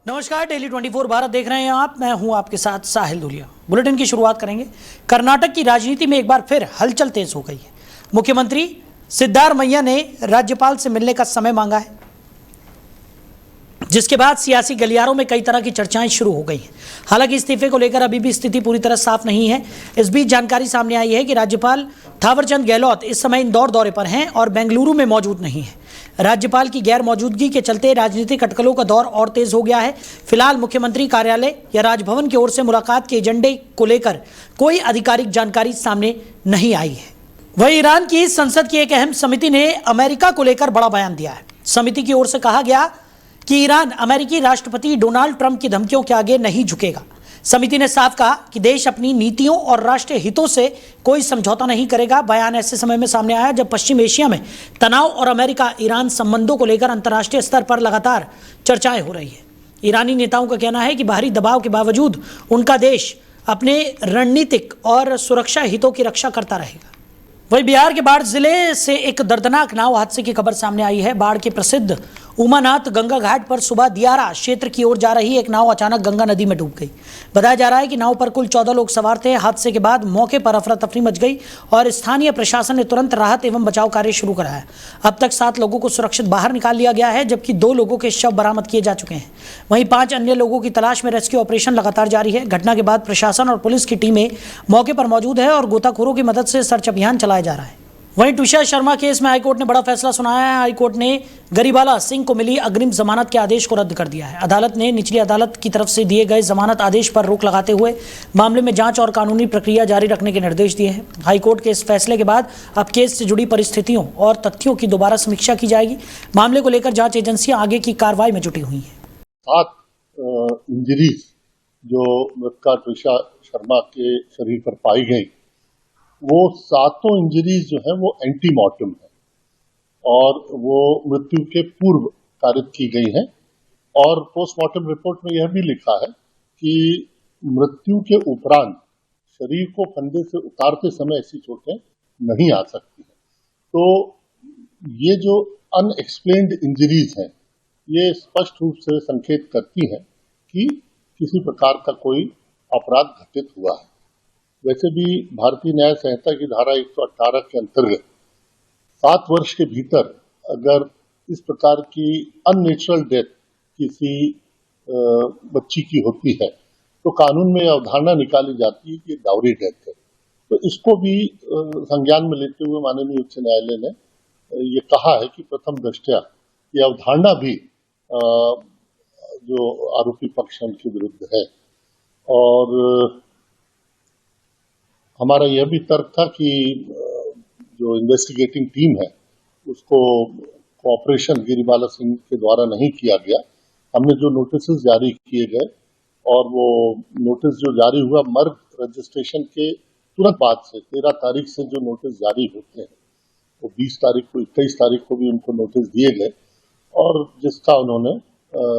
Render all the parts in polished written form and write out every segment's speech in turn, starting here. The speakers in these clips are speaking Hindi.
नमस्कार, डेली 24 भारत देख रहे हैं आप। मैं हूं आपके साथ साहिल दुलिया। बुलेटिन की शुरुआत करेंगे। कर्नाटक की राजनीति में एक बार फिर हलचल तेज हो गई है। मुख्यमंत्री सिद्धारमैया ने राज्यपाल से मिलने का समय मांगा है, जिसके बाद सियासी गलियारों में कई तरह की चर्चाएं शुरू हो गई हैं। हालांकि इस्तीफे को लेकर अभी भी स्थिति पूरी तरह साफ नहीं है। इस बीच जानकारी सामने आई है कि राज्यपाल थावरचंद गहलोत इस समय इंदौर दौरे पर हैं और बेंगलुरु में मौजूद नहीं है। राज्यपाल की गैर मौजूदगी के चलते राजनीतिक अटकलों का दौर और तेज हो गया है। फिलहाल मुख्यमंत्री कार्यालय या राजभवन की ओर से मुलाकात के एजेंडे को लेकर कोई आधिकारिक जानकारी सामने नहीं आई है। वहीं ईरान की संसद की एक अहम समिति ने अमेरिका को लेकर बड़ा बयान दिया है। समिति की ओर से कहा गया कि ईरान अमेरिकी राष्ट्रपति डोनाल्ड ट्रंप की धमकियों के आगे नहीं झुकेगा। समिति ने साफ कहा कि देश अपनी नीतियों और राष्ट्रीय हितों से कोई समझौता नहीं करेगा। बयान ऐसे समय में सामने आया जब पश्चिम एशिया में तनाव और अमेरिका ईरान संबंधों को लेकर अंतर्राष्ट्रीय स्तर पर लगातार चर्चाएं हो रही है। ईरानी नेताओं का कहना है कि बाहरी दबाव के बावजूद उनका देश अपने रणनीतिक और सुरक्षा हितों की रक्षा करता रहेगा। वहीं बिहार के बाढ़ जिले से एक दर्दनाक नाव हादसे की खबर सामने आई है। बाढ़ के प्रसिद्ध उमानाथ गंगा घाट पर सुबह दियारा क्षेत्र की ओर जा रही एक नाव अचानक गंगा नदी में डूब गई। बताया जा रहा है कि नाव पर कुल 14 लोग सवार थे। हादसे के बाद मौके पर अफरा तफरी मच गई और स्थानीय प्रशासन ने तुरंत राहत एवं बचाव कार्य शुरू कराया। अब तक 7 लोगों को सुरक्षित बाहर निकाल लिया गया है, जबकि 2 लोगों के शव बरामद किए जा चुके हैं। वहीं 5 अन्य लोगों की तलाश में रेस्क्यू ऑपरेशन लगातार जारी है। घटना के बाद प्रशासन और पुलिस की टीमें मौके पर मौजूद है और गोताखोरों की मदद से सर्च अभियान चलाया जा रहा है। वहीं तुषार शर्मा केस में हाईकोर्ट ने बड़ा फैसला सुनाया है। हाईकोर्ट ने गरिबाला सिंह को मिली अग्रिम जमानत के आदेश को रद्द कर दिया है। अदालत ने निचली अदालत की तरफ से दिए गए जमानत आदेश पर रोक लगाते हुए मामले में जांच और कानूनी प्रक्रिया जारी रखने के निर्देश दिए हैं। हाईकोर्ट के इस फैसले के बाद अब केस से जुड़ी परिस्थितियों और तथ्यों की दोबारा समीक्षा की जाएगी। मामले को लेकर जांच एजेंसियां आगे की कार्रवाई में जुटी हुई हैं। 7 इंजरीज जो मृतका तुषार शर्मा के शरीर पर पाई गई, वो 7 इंजरीज जो है वो एंटीमॉर्टम है और वो मृत्यु के पूर्व कारित की गई हैं। और पोस्टमार्टम रिपोर्ट में यह भी लिखा है कि मृत्यु के उपरांत शरीर को फंदे से उतारते समय ऐसी चोटें नहीं आ सकती हैं। तो ये जो अनएक्सप्लेन्ड इंजरीज हैं, ये स्पष्ट रूप से संकेत करती हैं कि किसी प्रकार का कोई अपराध घटित हुआ है। वैसे भी भारतीय न्याय संहिता की धारा 118 के अंतर्गत 7 वर्ष के भीतर अगर इस प्रकार की अननेचुरल डेथ किसी बच्ची की होती है तो कानून में अवधारणा निकाली जाती है कि डाउरी डेथ है। तो इसको भी संज्ञान में लेते हुए माननीय उच्च न्यायालय ने ये कहा है कि प्रथम दृष्टया ये अवधारणा भी जो आरोपी पक्ष है उनके विरुद्ध है। और हमारा यह भी तर्क था कि जो इन्वेस्टिगेटिंग टीम है उसको कोऑपरेशन गिरिबाला सिंह के द्वारा नहीं किया गया। हमने जो नोटिस जारी किए गए और वो नोटिस जो जारी हुआ मर्ग रजिस्ट्रेशन के तुरंत बाद से 13 तारीख से जो नोटिस जारी होते हैं वो 20 तारीख को 21 तारीख को भी उनको नोटिस दिए गए और जिसका उन्होंने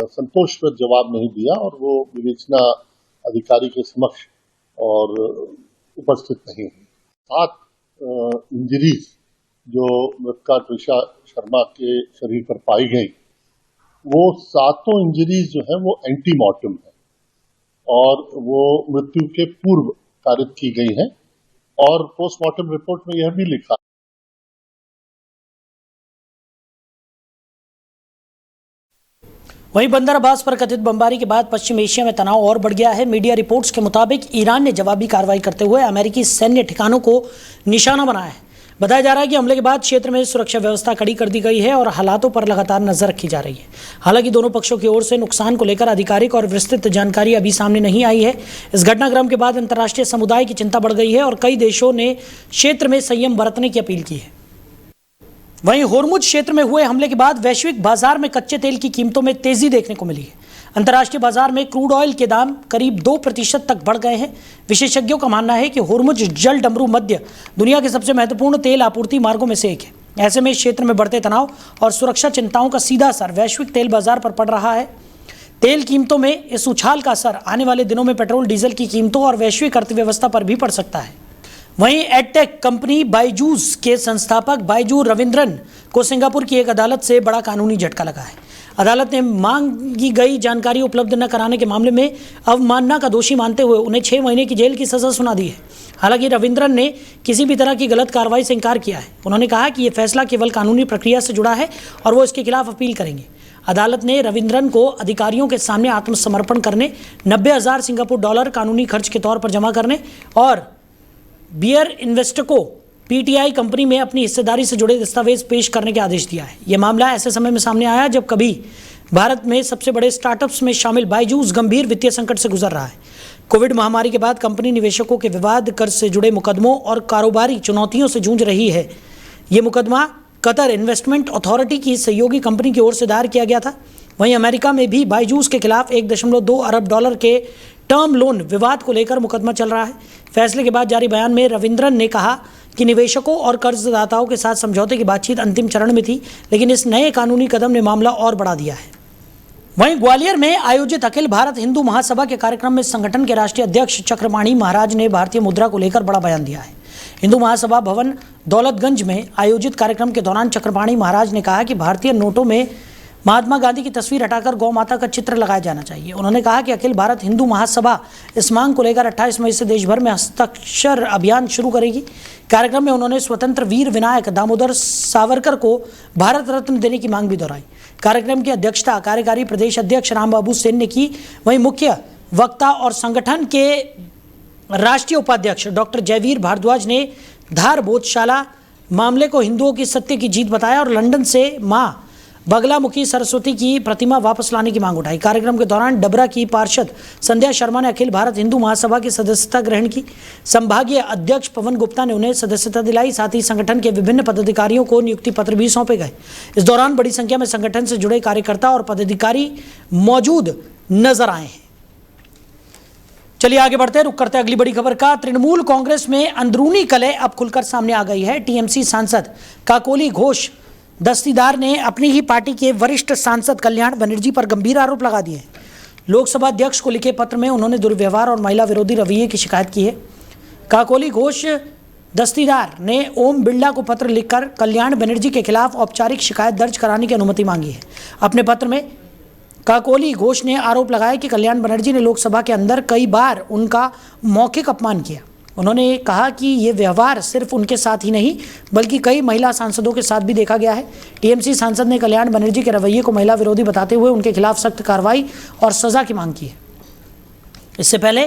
संतोषप्रद जवाब नहीं दिया और वो विवेचना अधिकारी के समक्ष और उपस्थित नहीं हुई। 7 इंजरीज जो मृतका तुषार शर्मा के शरीर पर पाई गई, वो 7 इंजरीज जो है वो एंटीमॉर्टम है और वो मृत्यु के पूर्व कारित की गई हैं। और पोस्टमार्टम रिपोर्ट में यह भी लिखा वहीं बंदर अब्बास पर कथित बमबारी के बाद पश्चिम एशिया में तनाव और बढ़ गया है। मीडिया रिपोर्ट्स के मुताबिक ईरान ने जवाबी कार्रवाई करते हुए अमेरिकी सैन्य ठिकानों को निशाना बनाया है। बताया जा रहा है कि हमले के बाद क्षेत्र में सुरक्षा व्यवस्था कड़ी कर दी गई है और हालातों पर लगातार नजर रखी जा रही है। हालांकि दोनों पक्षों की ओर से नुकसान को लेकर आधिकारिक और विस्तृत जानकारी अभी सामने नहीं आई है। इस घटनाक्रम के बाद अंतर्राष्ट्रीय समुदाय की चिंता बढ़ गई है और कई देशों ने क्षेत्र में संयम बरतने की अपील की है। वहीं होर्मुज क्षेत्र में हुए हमले के बाद वैश्विक बाजार में कच्चे तेल की कीमतों में तेजी देखने को मिली है। अंतर्राष्ट्रीय बाजार में क्रूड ऑयल के दाम करीब 2% तक बढ़ गए हैं। विशेषज्ञों का मानना है कि होर्मुज जल डमरू मध्य दुनिया के सबसे महत्वपूर्ण तेल आपूर्ति मार्गों में से एक है। ऐसे में इस क्षेत्र में बढ़ते तनाव और सुरक्षा चिंताओं का सीधा असर वैश्विक तेल बाजार पर पड़ रहा है। तेल कीमतों में इस उछाल का असर आने वाले दिनों में पेट्रोल डीजल की कीमतों और वैश्विक अर्थव्यवस्था पर भी पड़ सकता है। वहीं एडटेक कंपनी बायजूस के संस्थापक बायजू रविंद्रन को सिंगापुर की एक अदालत से बड़ा कानूनी झटका लगा है। अदालत ने मांगी गई जानकारी उपलब्ध न कराने के मामले में अवमानना का दोषी मानते हुए उन्हें 6 महीने की जेल की सजा सुना दी है। हालांकि रविंद्रन ने किसी भी तरह की गलत कार्रवाई से इनकार किया है। उन्होंने कहा कि यह फैसला केवल कानूनी प्रक्रिया से जुड़ा है और वो इसके खिलाफ अपील करेंगे। अदालत ने रविंद्रन को अधिकारियों के सामने आत्मसमर्पण करने, 90,000 सिंगापुर डॉलर कानूनी खर्च के तौर पर जमा करने और बियर इन्वेस्टको पीटीआई कंपनी में अपनी हिस्सेदारी से जुड़े दस्तावेज पेश करने के आदेश दिया है। यह मामला ऐसे समय में सामने आया जब कभी भारत में सबसे बड़े स्टार्टअप्स में शामिल बायजूस गंभीर वित्तीय संकट से गुजर रहा है। कोविड महामारी के बाद कंपनी निवेशकों के विवाद, कर्ज से जुड़े मुकदमों और कारोबारी चुनौतियों से जूझ रही है। ये मुकदमा कतर इन्वेस्टमेंट अथॉरिटी की सहयोगी कंपनी की ओर से दायर किया गया था। वहीं अमेरिका में भी बायजूस के खिलाफ 1.2 अरब डॉलर के टर्म लोन विवाद को लेकर मुकदमा चल रहा है। फैसले के बाद जारी बयान में रविंद्रन ने कहा कि निवेशकों और कर्जदाताओं के साथ समझौते की बातचीत अंतिम चरण में थी, लेकिन इस नए कानूनी कदम ने मामला और बढ़ा दिया है। वहीं ग्वालियर में आयोजित अखिल भारत हिंदू महासभा के कार्यक्रम में संगठन के राष्ट्रीय अध्यक्ष चक्रपाणी महाराज ने भारतीय मुद्रा को लेकर बड़ा बयान दिया है। हिंदू महासभा भवन दौलतगंज में आयोजित कार्यक्रम के दौरान चक्रपाणी महाराज ने कहा कि भारतीय नोटों में महात्मा गांधी की तस्वीर हटाकर गौ माता का चित्र लगाया जाना चाहिए। उन्होंने कहा कि अखिल भारत हिंदू महासभा इस मांग को लेकर 28 मई से देश भर में हस्ताक्षर अभियान शुरू करेगी। कार्यक्रम में उन्होंने स्वतंत्र वीर विनायक दामोदर सावरकर को भारत रत्न देने की मांग भी दोहराई। कार्यक्रम की अध्यक्षता कार्यकारी प्रदेश अध्यक्ष रामबाबू सेन ने की। वहीं मुख्य वक्ता और संगठन के राष्ट्रीय उपाध्यक्ष डॉक्टर जयवीर भारद्वाज ने धार बोधशाला मामले को हिंदुओं की सत्य की जीत बताया और लंदन से मां बगलामुखी सरस्वती की प्रतिमा वापस लाने की मांग उठाई। कार्यक्रम के दौरान डबरा की पार्षद संध्या शर्मा ने अखिल भारत हिंदू महासभा की सदस्यता ग्रहण की। संभागीय अध्यक्ष पवन गुप्ता ने उन्हें सदस्यता दिलाई। साथ ही संगठन के विभिन्न पदाधिकारियों को नियुक्ति पत्र भी सौंपे गए। इस दौरान बड़ी संख्या में संगठन से जुड़े कार्यकर्ता और पदाधिकारी मौजूद नजर आए हैं। चलिए आगे बढ़ते हैं, रुक करते हैं अगली बड़ी खबर का। तृणमूल कांग्रेस में अंदरूनी कलह अब खुलकर सामने आ गई है। टीएमसी सांसद काकोली घोष दस्तीदार ने अपनी ही पार्टी के वरिष्ठ सांसद कल्याण बनर्जी पर गंभीर आरोप लगा दिए। लोकसभा अध्यक्ष को लिखे पत्र में उन्होंने दुर्व्यवहार और महिला विरोधी रवैये की शिकायत की है। काकोली घोष दस्तीदार ने ओम बिरला को पत्र लिखकर कल्याण बनर्जी के खिलाफ औपचारिक शिकायत दर्ज कराने की अनुमति मांगी है। अपने पत्र में काकोली घोष ने आरोप लगाया कि कल्याण बनर्जी ने लोकसभा के अंदर कई बार उनका मौखिक अपमान किया। उन्होंने कहा कि ये व्यवहार सिर्फ उनके साथ ही नहीं बल्कि कई महिला सांसदों के साथ भी देखा गया है। टीएमसी सांसद ने कल्याण बनर्जी के रवैये को महिला विरोधी बताते हुए उनके खिलाफ सख्त कार्रवाई और सजा की मांग की है। इससे पहले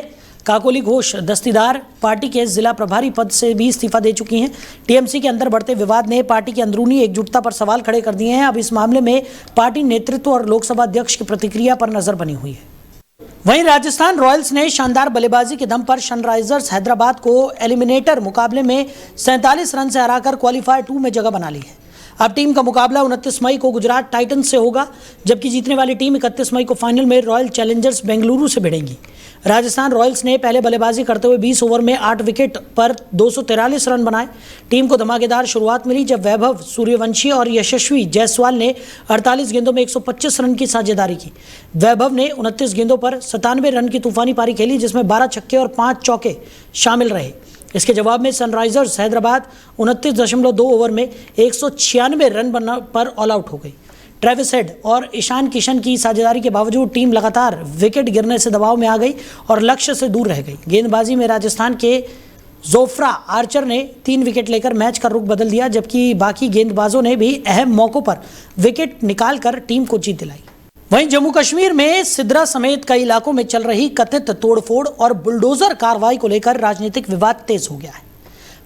काकोली घोष दस्तीदार पार्टी के जिला प्रभारी पद से भी इस्तीफा दे चुकी हैं। टीएमसी के अंदर बढ़ते विवाद ने पार्टी की अंदरूनी एकजुटता पर सवाल खड़े कर दिए हैं। अब इस मामले में पार्टी नेतृत्व और लोकसभा अध्यक्ष की प्रतिक्रिया पर नजर बनी हुई है। वहीं राजस्थान रॉयल्स ने शानदार बल्लेबाजी के दम पर सनराइजर्स हैदराबाद को एलिमिनेटर मुकाबले में 47 रन से हराकर क्वालीफायर 2 में जगह बना ली है। अब टीम का मुकाबला 29 मई को गुजरात टाइटंस से होगा, जबकि जीतने वाली टीम 31 मई को फाइनल में रॉयल चैलेंजर्स बेंगलुरु से भिड़ेंगी। राजस्थान रॉयल्स ने पहले बल्लेबाजी करते हुए 20 ओवर में 8 विकेट पर 243 रन बनाए। टीम को धमाकेदार शुरुआत मिली जब वैभव सूर्यवंशी और यशस्वी जायसवाल ने 48 गेंदों में 125 रन की साझेदारी की। वैभव ने 29 गेंदों पर 97 रन की तूफानी पारी खेली, जिसमें 12 छक्के और 5 चौके शामिल रहे। इसके जवाब में सनराइजर्स हैदराबाद 29.2 ओवर में 196 रन पर ऑल आउट हो गई। ट्रेविस हेड और ईशान किशन की साझेदारी के बावजूद टीम लगातार विकेट गिरने से दबाव में आ गई और लक्ष्य से दूर रह गई। गेंदबाजी में राजस्थान के जोफ्रा आर्चर ने 3 विकेट लेकर मैच का रुख बदल दिया, जबकि बाकी गेंदबाजों ने भी अहम मौकों पर विकेट निकालकर टीम को जीत दिलाई। वहीं जम्मू कश्मीर में सिद्रा समेत कई इलाकों में चल रही कथित तोड़फोड़ और बुलडोजर कार्रवाई को लेकर राजनीतिक विवाद तेज हो गया है।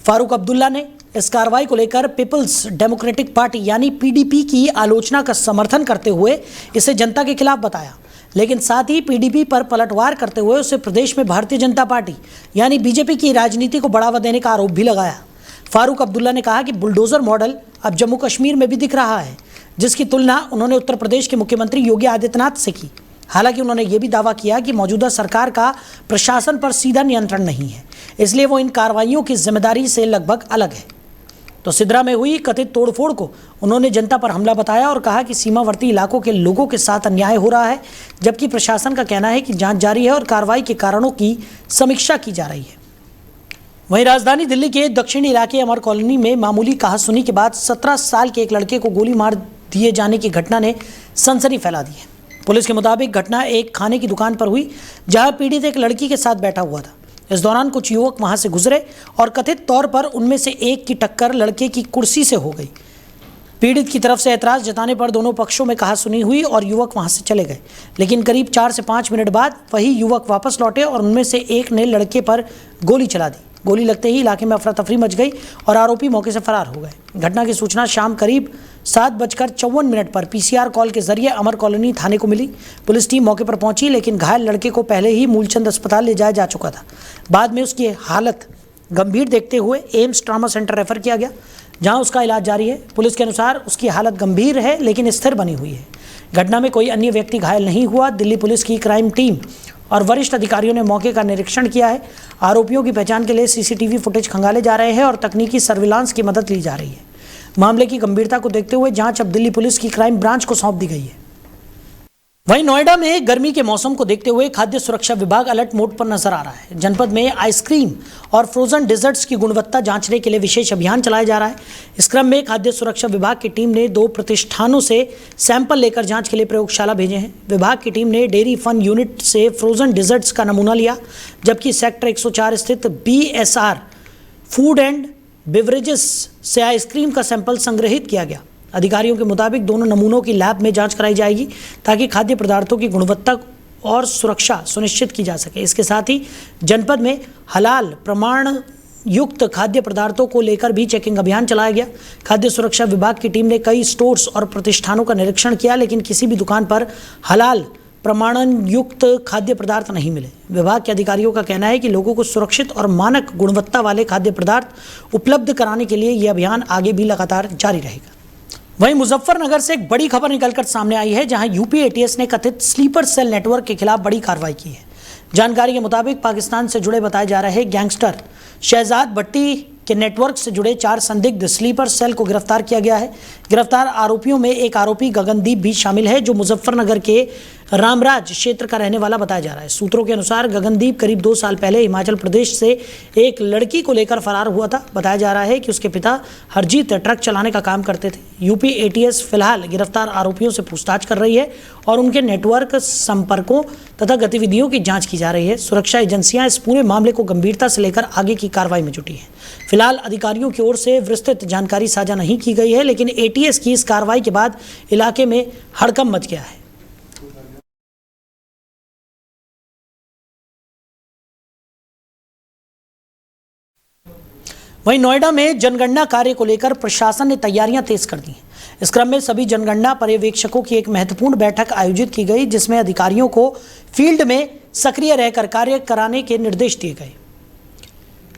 फारूक अब्दुल्ला ने इस कार्रवाई को लेकर पीपल्स डेमोक्रेटिक पार्टी यानी पीडीपी की आलोचना का समर्थन करते हुए इसे जनता के खिलाफ बताया, लेकिन साथ ही पीडीपी पर पलटवार करते हुए उसे प्रदेश में भारतीय जनता पार्टी यानी बीजेपी की राजनीति को बढ़ावा देने का आरोप भी लगाया। फारूक अब्दुल्ला ने कहा कि बुलडोजर मॉडल अब जम्मू कश्मीर में भी दिख रहा है, जिसकी तुलना उन्होंने उत्तर प्रदेश के मुख्यमंत्री योगी आदित्यनाथ से की। हालांकि उन्होंने ये भी दावा किया कि मौजूदा सरकार का प्रशासन पर सीधा नियंत्रण नहीं है, इसलिए वो इन कार्रवाइयों की जिम्मेदारी से लगभग अलग है। तो सिद्रा में हुई कथित तोड़फोड़ को उन्होंने जनता पर हमला बताया और कहा कि सीमावर्ती इलाकों के लोगों के साथ अन्याय हो रहा है, जबकि प्रशासन का कहना है कि जांच जारी है और कार्रवाई के कारणों की समीक्षा की जा रही है। वहीं राजधानी दिल्ली के दक्षिणी इलाके अमर कॉलोनी में मामूली कहासुनी के बाद 17 साल के एक लड़के को गोली मार दिए जाने की घटना ने सनसनी फैला दी है। पुलिस के मुताबिक घटना एक खाने की दुकान पर हुई, जहां पीड़ित एक लड़की के साथ बैठा हुआ था। इस दौरान कुछ युवक वहां से गुजरे और कथित तौर पर उनमें से एक की टक्कर लड़के की कुर्सी से हो गई। पीड़ित की तरफ से ऐतराज जताने पर दोनों पक्षों में कहासुनी हुई और युवक वहां से चले गए, लेकिन करीब 4 से 5 मिनट बाद वही युवक वापस लौटे और उनमें से एक ने लड़के पर गोली चला दी। गोली लगते ही इलाके में अफरा तफरी मच गई और आरोपी मौके से फरार हो गए। घटना की सूचना शाम करीब 7:54 पर पीसीआर कॉल के जरिए अमर कॉलोनी थाने को मिली। पुलिस टीम मौके पर पहुंची, लेकिन घायल लड़के को पहले ही मूलचंद अस्पताल ले जाया जा चुका था। बाद में उसकी हालत गंभीर देखते हुए एम्स ट्रॉमा सेंटर रेफर किया गया, जहां उसका इलाज जारी है। पुलिस के अनुसार उसकी हालत गंभीर है, लेकिन स्थिर बनी हुई है। घटना में कोई अन्य व्यक्ति घायल नहीं हुआ। दिल्ली पुलिस की क्राइम टीम और वरिष्ठ अधिकारियों ने मौके का निरीक्षण किया है। आरोपियों की पहचान के लिए सीसीटीवी फुटेज खंगाले जा रहे हैं और तकनीकी सर्विलांस की मदद ली जा रही है। मामले की गंभीरता को देखते हुए जांच अब दिल्ली पुलिस की क्राइम ब्रांच को सौंप दी गई है। वहीं नोएडा में गर्मी के मौसम को देखते हुए खाद्य सुरक्षा विभाग अलर्ट मोड पर नजर आ रहा है। जनपद में आइसक्रीम और फ्रोजन डिजर्ट्स की गुणवत्ता जांचने के लिए विशेष अभियान चलाया जा रहा है। इस क्रम में खाद्य सुरक्षा विभाग की टीम ने 2 प्रतिष्ठानों से सैंपल लेकर जांच के लिए प्रयोगशाला भेजे हैं। विभाग की टीम ने डेयरी फन यूनिट से फ्रोजन डिजर्ट्स का नमूना लिया, जबकि सेक्टर 104 स्थित BSR फूड एंड बेवरेजेस से आइसक्रीम का सैंपल संग्रहित किया गया। अधिकारियों के मुताबिक दोनों नमूनों की लैब में जांच कराई जाएगी, ताकि खाद्य पदार्थों की गुणवत्ता और सुरक्षा सुनिश्चित की जा सके। इसके साथ ही जनपद में हलाल प्रमाण युक्त खाद्य पदार्थों को लेकर भी चेकिंग अभियान चलाया गया। खाद्य सुरक्षा विभाग की टीम ने कई स्टोर्स और प्रतिष्ठानों का निरीक्षण किया, लेकिन किसी भी दुकान पर हलाल प्रमाणन युक्त खाद्य पदार्थ नहीं मिले। विभाग के अधिकारियों का कहना है कि लोगों को सुरक्षित और मानक गुणवत्ता वाले खाद्य पदार्थ उपलब्ध कराने के लिए यह अभियान आगे भी लगातार जारी रहेगा। वहीं मुजफ्फरनगर से एक बड़ी खबर निकलकर सामने आई है, जहां यूपी एटीएस ने कथित स्लीपर सेल नेटवर्क के खिलाफ बड़ी कार्रवाई की है। जानकारी के मुताबिक पाकिस्तान से जुड़े बताए जा रहे गैंगस्टर शहजाद भट्टी के नेटवर्क से जुड़े 4 संदिग्ध स्लीपर सेल को गिरफ्तार किया गया है। गिरफ्तार आरोपियों में एक आरोपी गगनदीप भी शामिल है, जो मुजफ्फरनगर के रामराज क्षेत्र का रहने वाला बताया जा रहा है। सूत्रों के अनुसार गगनदीप करीब 2 साल पहले हिमाचल प्रदेश से एक लड़की को लेकर फरार हुआ था। बताया जा रहा है कि उसके पिता हरजीत ट्रक चलाने का काम करते थे। यूपी एटीएस फिलहाल गिरफ्तार आरोपियों से पूछताछ कर रही है और उनके नेटवर्क संपर्कों तथा गतिविधियों की जांच की जा रही है। सुरक्षा एजेंसियां इस पूरे मामले को गंभीरता से लेकर आगे की कार्रवाई में जुटी हैं। फिलहाल अधिकारियों की ओर से विस्तृत जानकारी साझा नहीं की गई है, लेकिन एटीएस की इस कार्रवाई के बाद इलाके में हड़कंप मच गया है। वहीं नोएडा में जनगणना कार्य को लेकर प्रशासन ने तैयारियां तेज कर दी हैं। इस क्रम में सभी जनगणना पर्यवेक्षकों की एक महत्वपूर्ण बैठक आयोजित की गई, जिसमें अधिकारियों को फील्ड में सक्रिय रहकर कार्य कराने के निर्देश दिए गए।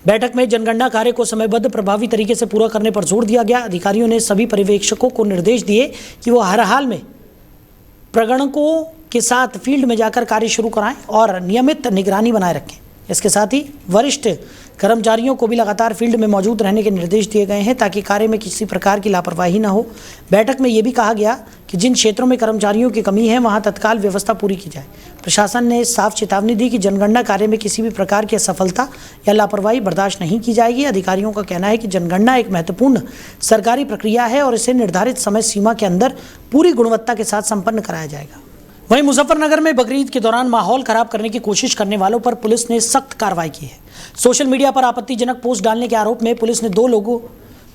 बैठक में जनगणना कार्य को समयबद्ध प्रभावी तरीके से पूरा करने पर जोर दिया गया। अधिकारियों ने सभी पर्यवेक्षकों को निर्देश दिए कि वो हर हाल में प्रगणकों के साथ फील्ड में जाकर कार्य शुरू कराएं और नियमित निगरानी बनाए रखें। इसके साथ ही वरिष्ठ कर्मचारियों को भी लगातार फील्ड में मौजूद रहने के निर्देश दिए गए हैं, ताकि कार्य में किसी प्रकार की लापरवाही न हो। बैठक में ये भी कहा गया कि जिन क्षेत्रों में कर्मचारियों की कमी है, वहां तत्काल व्यवस्था पूरी की जाए। प्रशासन ने साफ चेतावनी दी कि जनगणना कार्य में किसी भी प्रकार की असफलता या लापरवाही बर्दाश्त नहीं की जाएगी। अधिकारियों का कहना है कि जनगणना एक महत्वपूर्ण सरकारी प्रक्रिया है और इसे निर्धारित समय सीमा के अंदर पूरी गुणवत्ता के साथ संपन्न कराया जाएगा। वहीं मुजफ्फरनगर में बकरीद के दौरान माहौल खराब करने की कोशिश करने वालों पर पुलिस ने सख्त कार्रवाई की है। सोशल मीडिया पर आपत्तिजनक पोस्ट डालने के आरोप में पुलिस ने 2 लोगों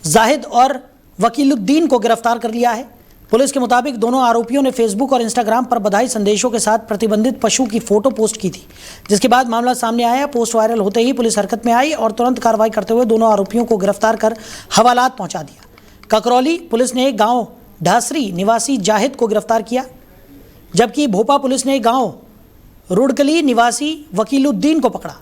जाहिद और वकीलुद्दीन को गिरफ्तार कर लिया है। पुलिस के मुताबिक दोनों आरोपियों ने फेसबुक और इंस्टाग्राम पर बधाई संदेशों के साथ प्रतिबंधित पशु की फोटो पोस्ट की थी, जिसके बाद मामला सामने आया। पोस्ट वायरल होते ही पुलिस हरकत में आई और तुरंत कार्रवाई करते हुए दोनों आरोपियों को गिरफ्तार कर हवालात पहुंचा दिया। ककरौली पुलिस ने गाँव ढासरी निवासी जाहिद को गिरफ्तार किया, जबकि भोपा पुलिस ने गांव रुड़कली निवासी वकीलुद्दीन को पकड़ा।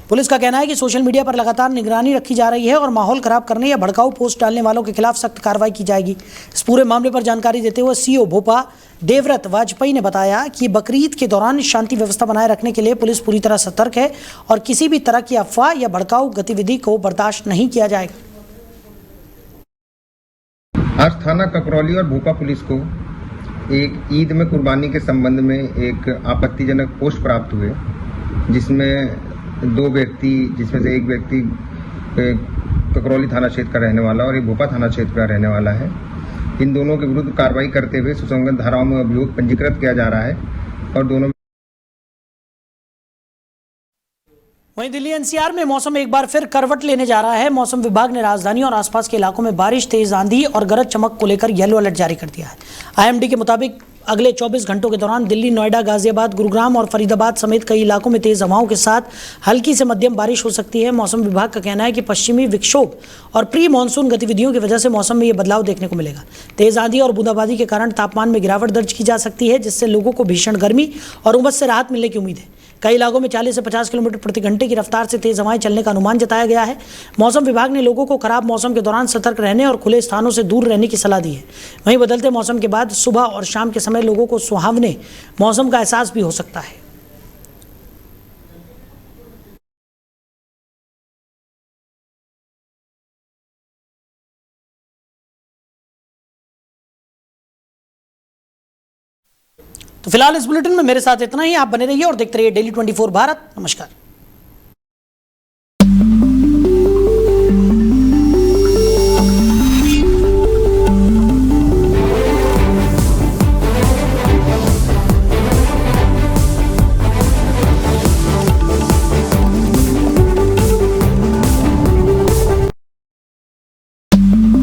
पुलिस का कहना है कि सोशल मीडिया पर लगातार निगरानी रखी जा रही है और माहौल खराब करने या भड़काऊ पोस्ट डालने वालों के खिलाफ सख्त कार्रवाई की जाएगी। इस पूरे मामले पर जानकारी देते हुए सीओ भोपा देवव्रत वाजपेयी ने बताया कि बकरीद के दौरान शांति व्यवस्था बनाए रखने के लिए पुलिस पूरी तरह सतर्क है और किसी भी तरह की अफवाह या भड़काऊ गतिविधि को बर्दाश्त नहीं किया जाएगा। आज थाना ककरौली और भोपा पुलिस को एक ईद में कुर्बानी के संबंध में एक आपत्तिजनक पोस्ट प्राप्त हुए, जिसमें 2 व्यक्ति, जिसमें से एक व्यक्ति ककरौली थाना क्षेत्र का रहने वाला और एक भोपा थाना क्षेत्र का रहने वाला है, इन दोनों के विरुद्ध कार्रवाई करते हुए सुसंगत धाराओं में अभियोग पंजीकृत किया जा रहा है और दोनों वहीं दिल्ली एनसीआर में मौसम एक बार फिर करवट लेने जा रहा है। मौसम विभाग ने राजधानी और आसपास के इलाकों में बारिश, तेज आंधी और गरज चमक को लेकर येलो अलर्ट जारी कर दिया है। आईएमडी के मुताबिक अगले 24 घंटों के दौरान दिल्ली, नोएडा, गाजियाबाद, गुरुग्राम और फरीदाबाद समेत कई इलाकों में तेज हवाओं के साथ हल्की से मध्यम बारिश हो सकती है। मौसम विभाग का कहना है कि पश्चिमी विक्षोभ और प्री मानसून गतिविधियों की वजह से मौसम में ये बदलाव देखने को मिलेगा। तेज आंधी और बूंदाबांदी के कारण तापमान में गिरावट दर्ज की जा सकती है, जिससे लोगों को भीषण गर्मी और उमस से राहत मिलने की उम्मीद है। कई इलाकों में 40 से 50 किलोमीटर प्रति घंटे की रफ्तार से तेज हवाएं चलने का अनुमान जताया गया है। मौसम विभाग ने लोगों को खराब मौसम के दौरान सतर्क रहने और खुले स्थानों से दूर रहने की सलाह दी है। वहीं बदलते मौसम के बाद सुबह और शाम के समय लोगों को सुहावने मौसम का एहसास भी हो सकता है। तो फिलहाल इस बुलेटिन में मेरे साथ इतना ही। आप बने रहिए और देखते रहिए डेली 24 भारत। नमस्कार।